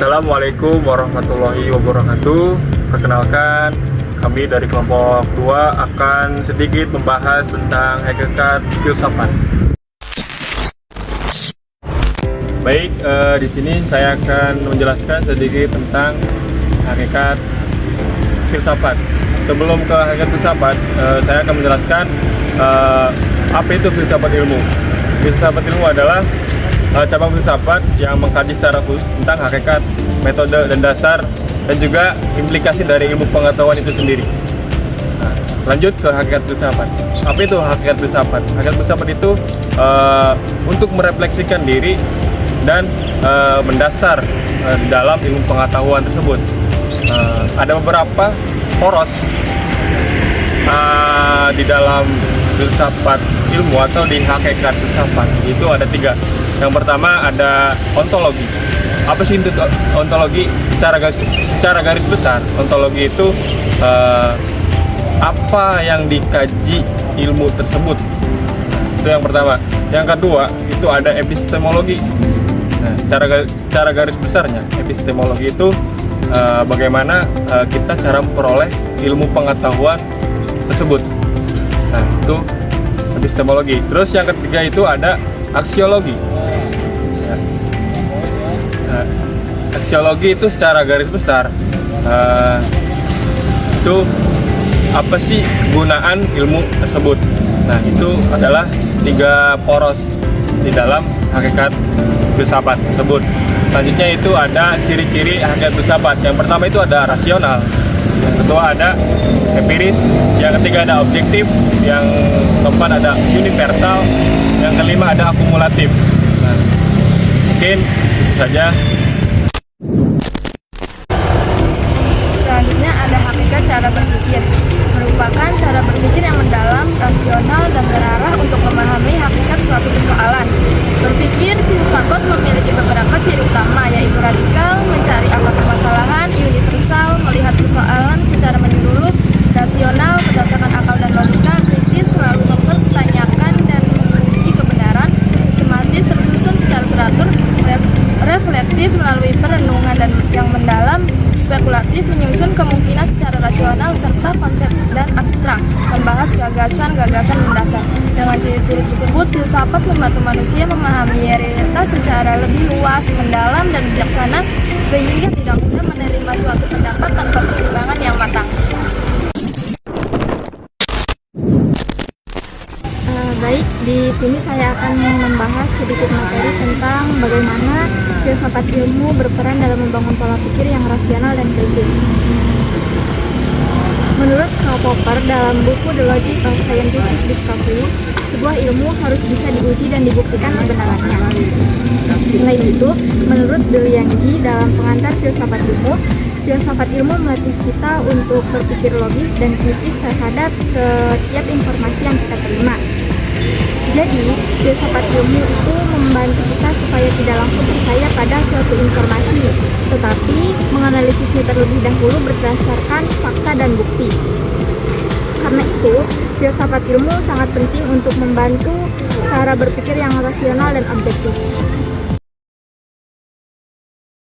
Assalamualaikum warahmatullahi wabarakatuh. Perkenalkan, kami dari kelompok 2 akan sedikit membahas tentang hakikat filsafat. Baik, di sini saya akan menjelaskan sedikit tentang hakikat filsafat. Sebelum ke hakikat filsafat, saya akan menjelaskan apa itu filsafat ilmu. Filsafat ilmu adalah cabang filsafat yang mengkaji secara khusus tentang hakikat, metode, dan dasar, dan juga implikasi dari ilmu pengetahuan itu sendiri. Nah, lanjut ke hakikat filsafat. Apa itu hakikat filsafat? Hakikat filsafat itu untuk merefleksikan diri dan mendasar di dalam ilmu pengetahuan tersebut. Ada beberapa poros di dalam filsafat ilmu atau di hakikat filsafat. Itu ada 3. Yang pertama ada ontologi. Apa sih itu ontologi? Secara garis besar, ontologi itu apa yang dikaji ilmu tersebut. Itu yang pertama. Yang kedua itu ada epistemologi. Nah, cara garis besarnya, epistemologi itu bagaimana kita cara memperoleh ilmu pengetahuan tersebut. Nah, itu epistemologi. Terus yang ketiga itu ada aksiologi. Aksiologi itu secara garis besar itu apa sih kegunaan ilmu tersebut. Nah, itu adalah 3 poros di dalam hakikat filsafat tersebut. Selanjutnya itu ada ciri-ciri hakikat filsafat. Yang pertama itu ada rasional, yang kedua ada empiris, yang ketiga ada objektif, yang keempat ada universal, yang kelima ada akumulatif. Nah, mungkin itu saja. Selanjutnya ada hakikat cara berpikir, merupakan cara berpikir yang mendalam, rasional, dan terarah untuk memahami hakikat suatu persoalan. Berpikir filsafat memiliki beberapa ciri utama, yaitu radikal, mencari akar permasalahan, universal, melihat persoalan secara menyeluruh, rasional, berdasarkan akal dan logika, kritis, selalu mempertanyakan dan menguji kebenaran, sistematis, tersusun secara teratur, reflektif melalui perenungan dan yang mendalam, spekulatif, menyusun kemungkinan secara rasional, serta konsep dan abstrak, membahas gagasan-gagasan mendasar. Dengan ciri-ciri tersebut, filsafat membantu manusia memahami realitas secara lebih luas, mendalam, dan bijaksana, sehingga tidak mudah menerima suatu pendapat tanpa pertimbangan yang matang. Baik, di sini saya akan membahas sedikit materi tentang bagaimana filsafat ilmu berperan dalam membangun pola pikir yang rasional dan kritis. Menurut Karl Popper dalam buku The Logic of Scientific Discovery, sebuah ilmu harus bisa diuji dan dibuktikan kebenarannya. Selain itu, menurut Bill Yanji dalam pengantar filsafat ilmu melatih kita untuk berpikir logis dan kritis terhadap setiap informasi yang kita terima. Jadi, filsafat ilmu itu membantu kita supaya tidak langsung percaya pada suatu informasi, tetapi menganalisisnya terlebih dahulu berdasarkan fakta dan bukti. Karena itu, filsafat ilmu sangat penting untuk membantu cara berpikir yang rasional dan objektif.